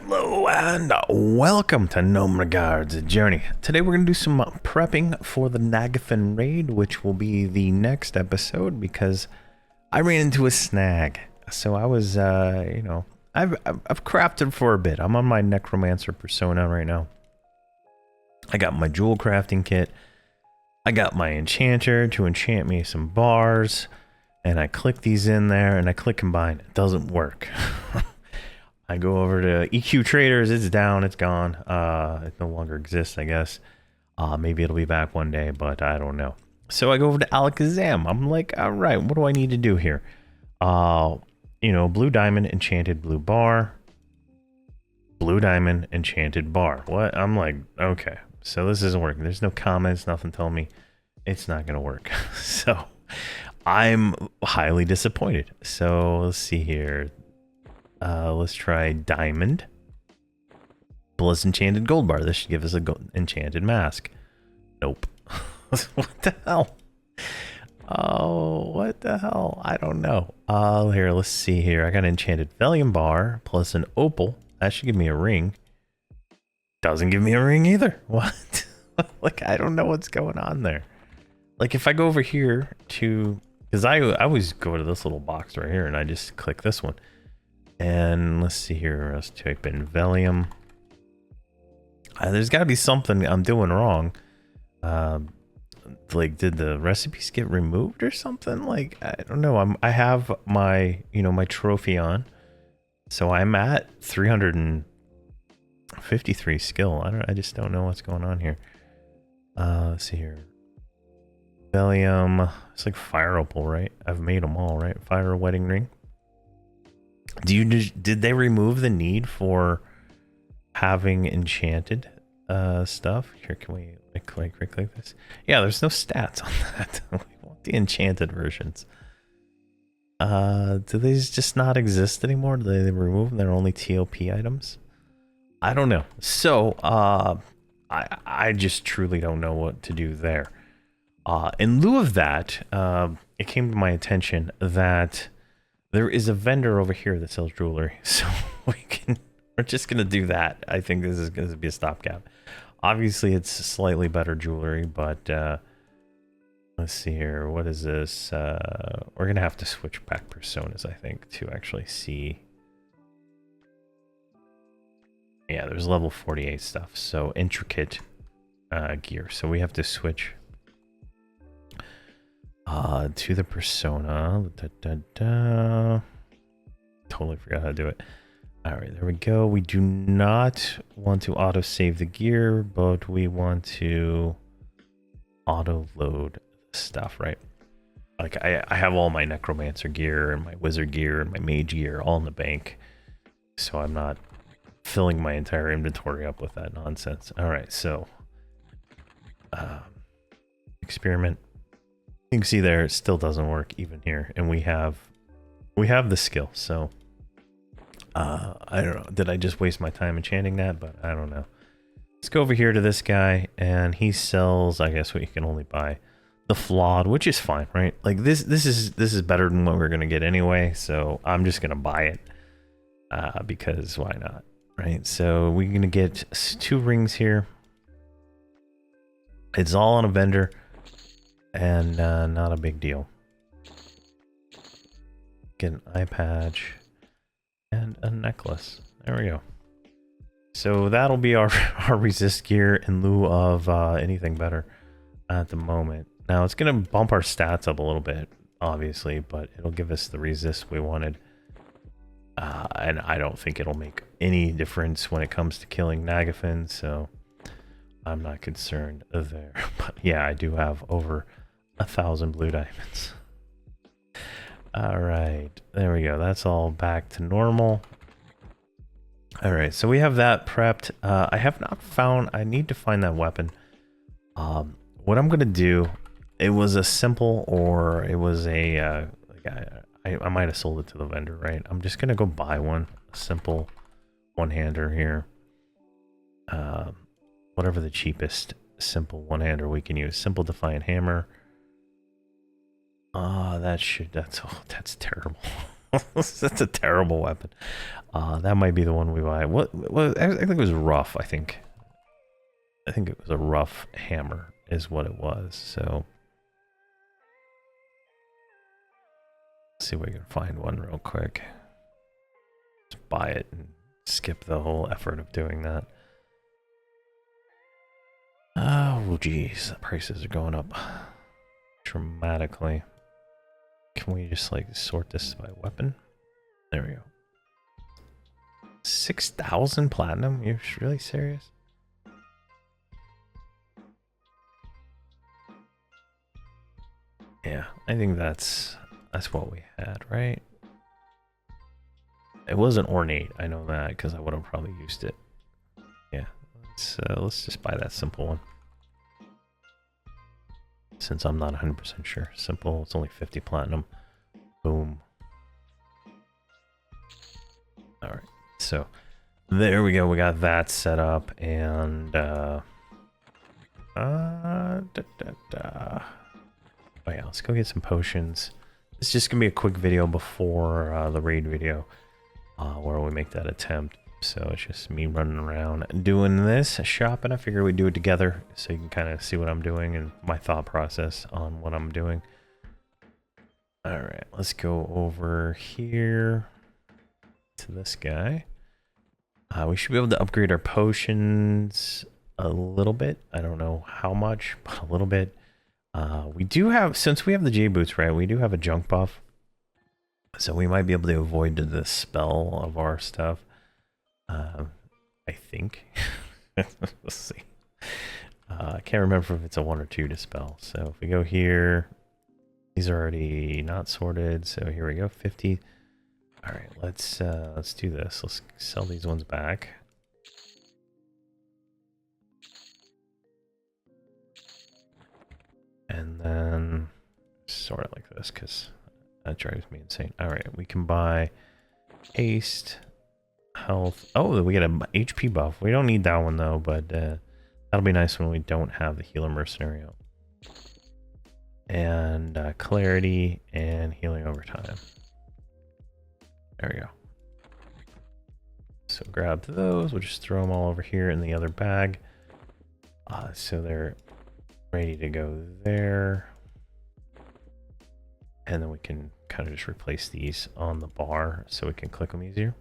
Hello and welcome to No Regards Journey. Today we're going to do some prepping for the Nagafen raid, which will be the next episode because I ran into a snag. So I was, I've crafted for a bit. I'm on my necromancer persona right now. I got my jewel crafting kit. I got my enchanter to enchant me some bars, and I click these in there and I click combine. It doesn't work. I go over to EQ Traders, it's down, it's gone. It no longer exists, I guess. Maybe it'll be back one day, but I don't know. So I go over to Alakazam. I'm like, all right, what do I need to do here? Blue diamond, enchanted blue bar. Blue diamond, enchanted bar. What? I'm like, okay, so this isn't working. There's no comments, nothing telling me it's not gonna work. So I'm highly disappointed. So let's see here. Let's try diamond plus enchanted gold bar. This should give us a enchanted mask. Nope. What the hell? Oh, what the hell? I don't know. Here, let's see here. I got an enchanted Valium bar plus an opal. That should give me a ring. Doesn't give me a ring either. What? Like, I don't know what's going on there. Like, if I go over here to... Because I always go to this little box right here and I just click this one. And let's see here, let's type in Valium. There's got to be something I'm doing wrong. Like, did the recipes get removed or something? Like, I don't know. I have my, my trophy on. So I'm at 353 skill. I just don't know what's going on here. Let's see here. Valium. It's like fire opal, right? I've made them all, right? Fire wedding ring. Did they remove the need for having enchanted stuff? Here, can we click this? Yeah, there's no stats on that. We want the enchanted versions. Do these just not exist anymore? Do they remove them? They're only TOP items? I don't know. So I just truly don't know what to do there. In lieu of that, it came to my attention that there is a vendor over here that sells jewelry, so we're just gonna do that. I think this is gonna be a stopgap. Obviously, it's slightly better jewelry, but let's see here. What is this? We're gonna have to switch back personas, I think, to actually see. Yeah, there's level 48 stuff, so intricate gear. So we have to switch to the persona. Totally forgot how to do it. All right, there we go. We do not want to auto save the gear, but we want to auto load stuff, right? Like I have all my necromancer gear and my wizard gear and my mage gear all in the bank, so I'm not filling my entire inventory up with that nonsense. All right, so experiment. You can see there it still doesn't work even here, and we have the skill. So I don't know, did I just waste my time enchanting that? But I don't know. Let's go over here to this guy, and he sells, I guess, what you can only buy, the flawed, which is fine, right? Like this is better than what we're gonna get anyway, so I'm just gonna buy it because why not, right? So we're gonna get 2 rings here. It's all on a vendor. And not a big deal. Get an eye patch and a necklace. There we go. So that'll be our resist gear in lieu of anything better at the moment. Now it's gonna bump our stats up a little bit, obviously, but it'll give us the resist we wanted. And I don't think it'll make any difference when it comes to killing Nagafen, so I'm not concerned there. But yeah, I do have over 1,000 blue diamonds. All right, there we go. That's all back to normal. All right, so we have that prepped. I have not found, I need to find that weapon. What I'm gonna do, it was a simple, or it was a, I might have sold it to the vendor, right? I'm just gonna go buy one, a simple one-hander here. Whatever the cheapest simple one-hander we can use. Simple Defiant Hammer. That's terrible. That's a terrible weapon. That might be the one we buy. What I think it was rough. I think it was a rough hammer is what it was. So let's see if we can find one real quick. Just buy it and skip the whole effort of doing that. Oh geez, the prices are going up dramatically. Can we just like sort this by weapon? There we go. 6,000 platinum? You're really serious? Yeah, I think that's what we had, right? It wasn't ornate, I know that, because I would have probably used it. Yeah, let's just buy that simple one. Since I'm not 100% sure. Simple, it's only 50 platinum. Boom. Alright, so there we go, we got that set up, and oh yeah, let's go get some potions. It's just gonna be a quick video before the raid video, where we make that attempt. So it's just me running around doing this, shopping. I figure we'd do it together so you can kind of see what I'm doing and my thought process on what I'm doing. Alright, let's go over here to this guy. We should be able to upgrade our potions a little bit. I don't know how much, but a little bit. We do have, since we have the J boots, right, we do have a junk buff. So we might be able to avoid the spell of our stuff. I think. Let's see. I can't remember if it's a 1 or 2 to spell. So if we go here, these are already not sorted. So here we go, 50. All right, let's do this. Let's sell these ones back. And then sort it like this, because that drives me insane. All right, we can buy haste, health. Oh, we get an HP buff. We don't need that one though, but that'll be nice when we don't have the healer mercenary out. And clarity and healing over time. There we go. So grab those. We'll just throw them all over here in the other bag. So they're ready to go there. And then we can kind of just replace these on the bar so we can click them easier.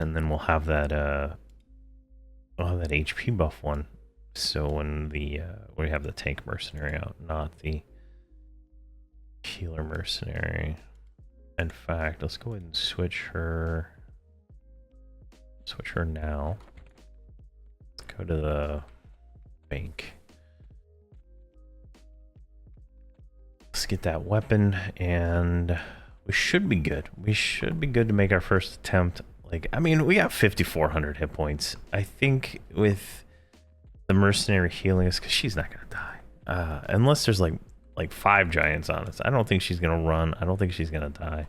And then we'll have that HP buff one. So when we have the tank mercenary out, not the healer mercenary. In fact, let's go ahead and switch her now. Let's go to the bank. Let's get that weapon, and we should be good. We should be good to make our first attempt. Like, I mean, we got 5,400 hit points. I think with the mercenary healing us, because she's not gonna die, unless there's like 5 giants on us. I don't think she's gonna run. I don't think she's gonna die.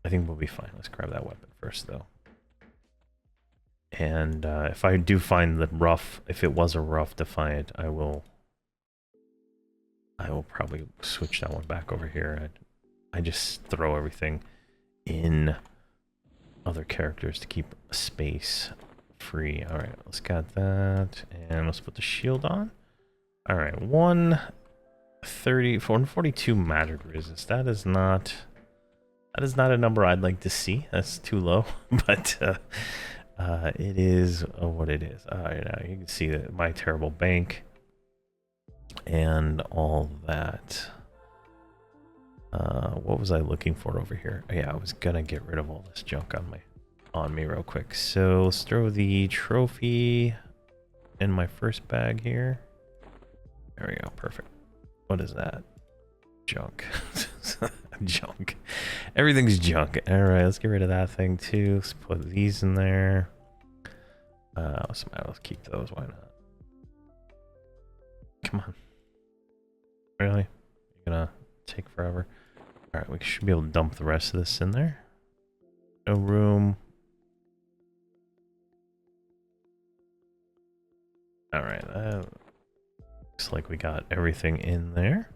I think we'll be fine. Let's grab that weapon first, though. And if I do find the rough, if it was a rough Defiant, I will probably switch that one back over here. I just throw everything in other characters to keep space free. All right, let's got that, and let's put the shield on. All right, 142 magic resist. That is not a number I'd like to see. That's too low, but it is what it is. All right, now you can see that my terrible bank and all that. What was I looking for over here? Oh, yeah, I was gonna get rid of all this junk on me real quick. So let's throw the trophy in my first bag here. There we go, perfect. What is that? Junk. Junk. Everything's junk. All right, let's get rid of that thing too. Let's put these in there. Let's keep those. Why not? Come on. Really? You're gonna take forever? All right, we should be able to dump the rest of this in there. No room. All right, looks like we got everything in there.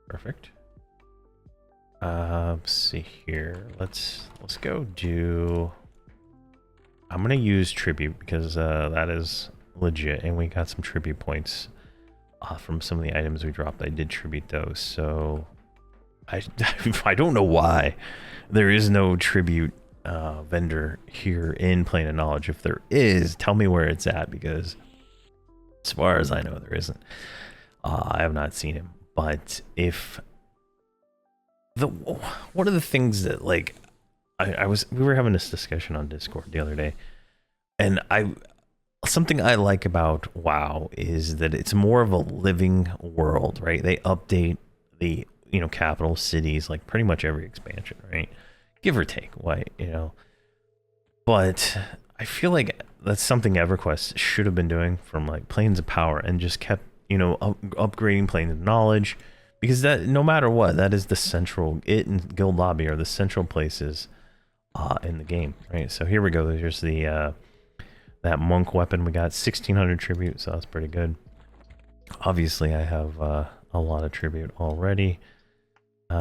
Perfect. Let's see here. Let's go do. I'm gonna use tribute because that is legit, and we got some tribute points from some of the items we dropped. I did tribute those, so I don't know why there is no tribute vendor here in Plane of Knowledge. If there is, tell me where it's at, because as far as I know, there isn't. I have not seen him, but if one of the things that, like, we were having this discussion on Discord the other day, and something I like about WoW is that it's more of a living world, right? They update the capital cities like pretty much every expansion, right? Give or take, but I feel like that's something EverQuest should have been doing from like Planes of Power, and just kept upgrading Planes of Knowledge, because that, no matter what, that is the central, it and Guild Lobby are the central places in the game, right? So here we go. Here's the that monk weapon. We got 1600 tribute, so that's pretty good. Obviously I have a lot of tribute already,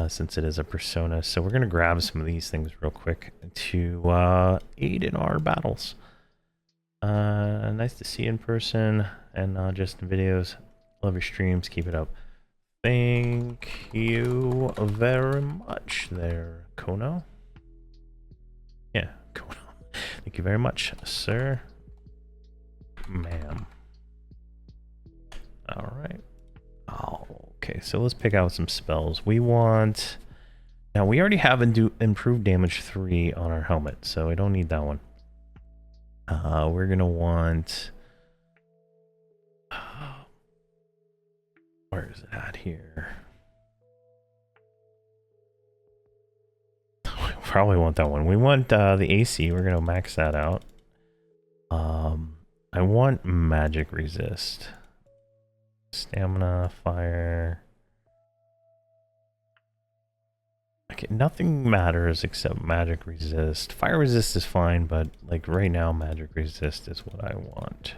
since it is a persona, so we're gonna grab some of these things real quick to aid in our battles. Nice to see you in person and not just in videos. Love your streams, keep it up. Thank you very much there, Kono. Yeah, Kono. Thank you very much, sir. Ma'am. Alright. Oh, okay, so let's pick out some spells. We want... Now, we already have improved damage 3 on our helmet, so we don't need that one. We're gonna want... Where is it at here? We probably want that one. We want the AC. We're gonna max that out. I want magic resist. Stamina, fire. Okay, nothing matters except magic resist. Fire resist is fine, but like right now, magic resist is what I want.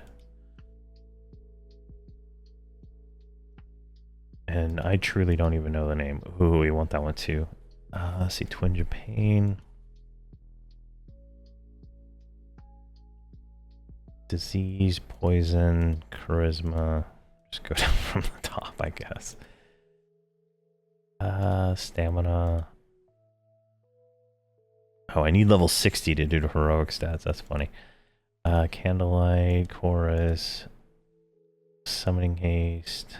And I truly don't even know the name. Ooh, we want that one too. Let's see, Twinge of Pain. Disease, poison, charisma. Just go down from the top, I guess. Stamina. Oh, I need level 60 to do the heroic stats. That's funny. Candlelight, chorus, summoning haste.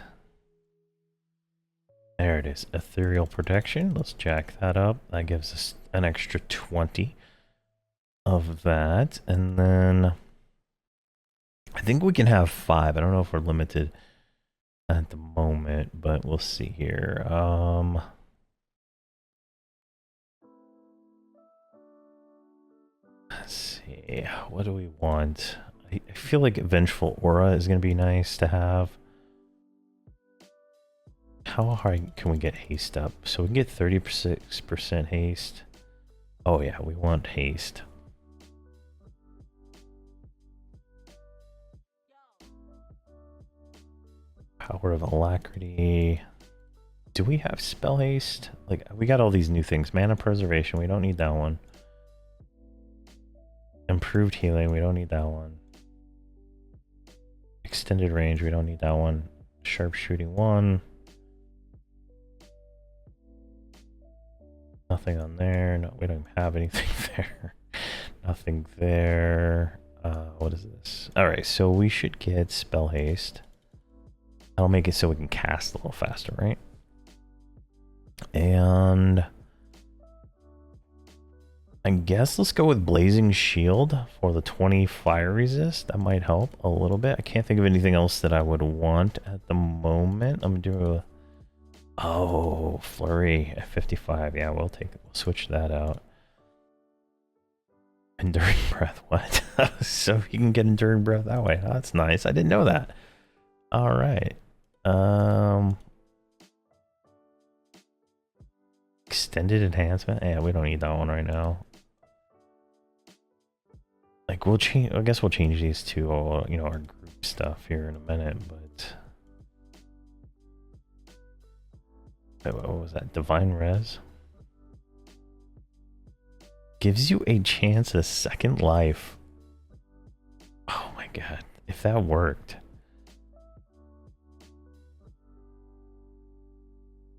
There it is. Ethereal protection. Let's jack that up. That gives us an extra 20 of that. And then I think we can have 5. I don't know if we're limited at the moment, but we'll see here. Let's see. What do we want? I feel like Vengeful Aura is going to be nice to have. How high can we get haste up? So we can get 36% haste. Oh yeah, we want haste. Power of Alacrity. Do we have spell haste? Like, we got all these new things. Mana preservation, we don't need that one. Improved healing, we don't need that one. Extended range, we don't need that one. Sharpshooting 1. Nothing on there. No, we don't have anything there. Nothing there. What is this? Alright, so we should get spell haste. That'll make it so we can cast a little faster, right? And I guess let's go with Blazing Shield for the 20 fire resist. That might help a little bit. I can't think of anything else that I would want at the moment. I'm gonna do a... Oh, Flurry at 55. Yeah, we'll switch that out. Enduring Breath, what? So you can get Enduring Breath that way. Oh, that's nice. I didn't know that. All right. Extended enhancement. Yeah, we don't need that one right now. Like, we'll change. I guess we'll change these to, our group stuff here in a minute. But what was that? Divine Res. Gives you a chance at a second life. Oh my god, if that worked.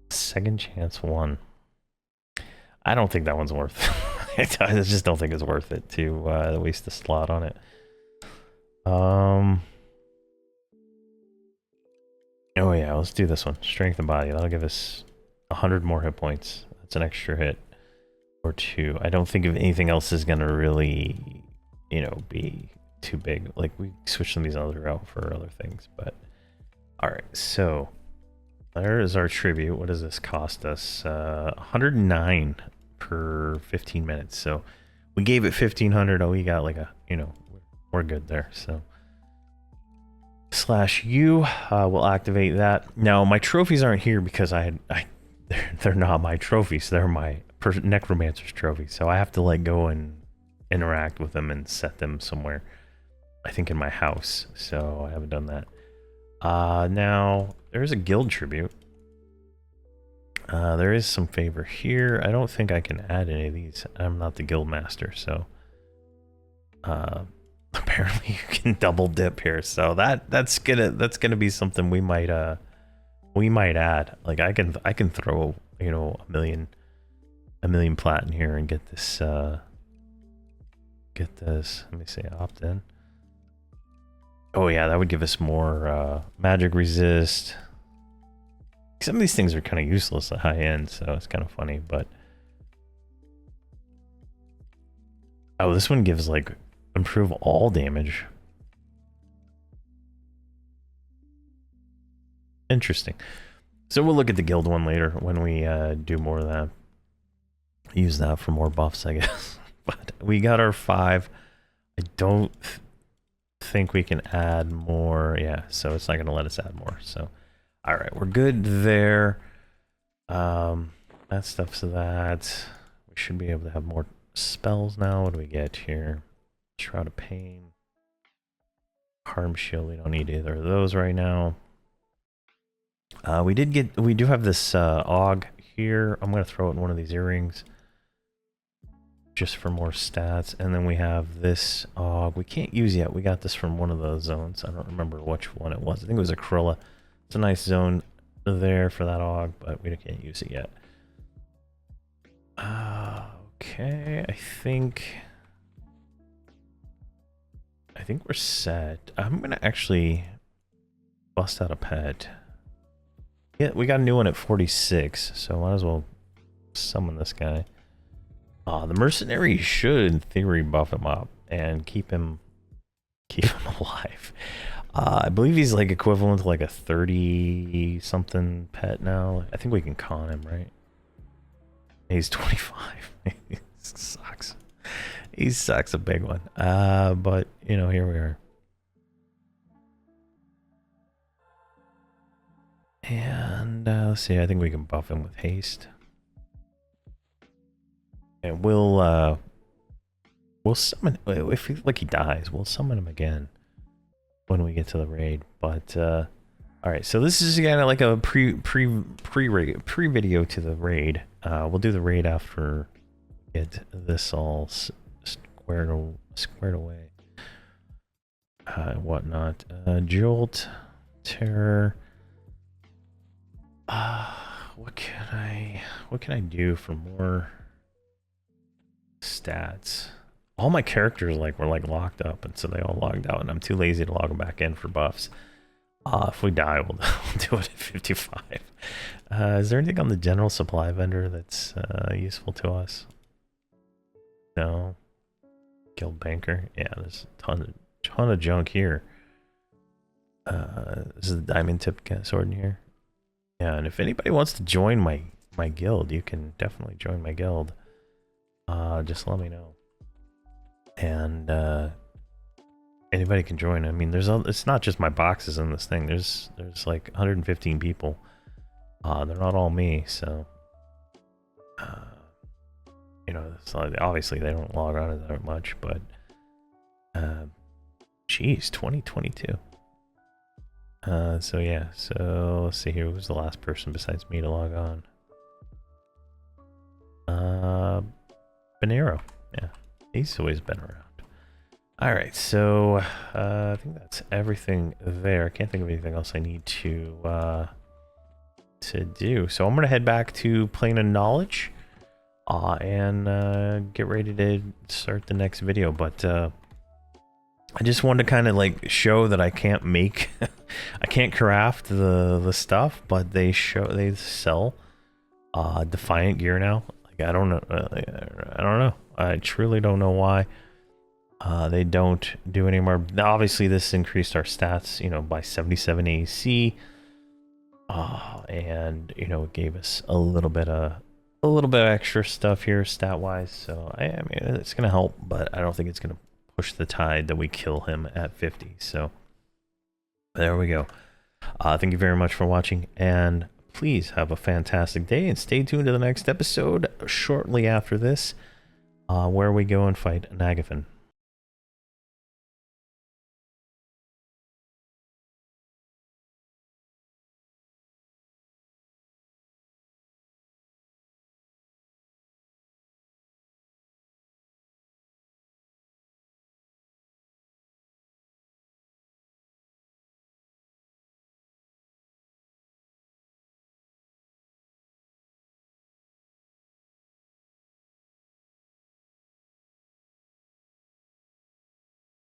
Second chance one. I don't think that one's worth it. I just don't think it's worth it to waste a slot on it. Oh yeah, let's do this one. Strength of body. That'll give us 100 more hit points. That's an extra hit or 2. I don't think if anything else is gonna really, you know, be too big. Like we switch some of these other out for other things, but all right. So there is our tribute. What does this cost us? 109 per 15 minutes. So we gave it 1500. Oh, we got like a, you know, we're good there. So /U, we'll activate that. Now my trophies aren't here because they're not my trophies. They're my necromancer's trophies. So I have to like go and interact with them and set them somewhere. I think in my house. So I haven't done that. Now there's a guild tribute. There is some favor here. I don't think I can add any of these. I'm not the guild master, so apparently you can double dip here. So that's gonna be something we might add. Like I can throw, you know, a million plat in here and get this. Let me say opt in. Oh yeah, that would give us more magic resist. Some of these things are kind of useless at high end, so it's kind of funny, but... Oh, this one gives, like, improve all damage. Interesting. So we'll look at the guild one later when we do more of that. Use that for more buffs, I guess. But we got our 5. I don't think we can add more. Yeah, so it's not going to let us add more, so... All right, we're good there. That stuff's that. We should be able to have more spells now. What do we get here? Shroud of Pain. Harm Shield. We don't need either of those right now. We do have this AUG here. I'm gonna throw it in one of these earrings just for more stats. And then we have this AUG. We can't use yet. We got this from one of those zones. I don't remember which one it was. I think it was Acryla. It's a nice zone there for that AUG, but we can't use it yet. Okay, I think we're set. I'm gonna actually bust out a pet. Yeah, we got a new one at 46, so might as well summon this guy. The mercenary should, in theory, buff him up and keep him alive. I believe he's like equivalent to like a 30-something pet now. I think we can con him, right? He's 25. He sucks. He sucks a big one. But, you know, here we are. And let's see, I think we can buff him with haste. And we'll summon, if he dies, we'll summon him again when we get to the raid. But all right, so this is kind of like a pre video to the raid. We'll do the raid after we get this all squared away, whatnot. Jolt, terror. What can I do for more stats? All my characters were locked up, and so they all logged out, and I'm too lazy to log them back in for buffs. If we die, we'll do it at 55. Is there anything on the general supply vendor that's useful to us? No. Guild banker. Yeah, there's a ton of junk here. This is the diamond tip sword in here. Yeah, and if anybody wants to join my guild, you can definitely join my guild. Just let me know. And anybody can join. I mean, it's not just my boxes in this thing. There's like 115 people. They're not all me, so you know, obviously they don't log on that much, but geez, 2022. So yeah, so let's see here. Who was the last person besides me to log on? Bonero. Yeah, he's always been around. All right, so I think that's everything there. I can't think of anything else I need to do. So I'm gonna head back to Plane of Knowledge and get ready to start the next video. But I just wanted to kind of like show that I can't make, I can't craft the stuff, but they sell Defiant gear now. Like I don't know, I don't know. I truly don't know why. They don't do anymore. Now, obviously, this increased our stats, you know, by 77 AC, and you know, it gave us a little bit of extra stuff here, stat-wise. So I mean, it's gonna help, but I don't think it's gonna push the tide that we kill him at 50. So there we go. Thank you very much for watching, and please have a fantastic day, and stay tuned to the next episode shortly after this, where we go and fight Nagafen.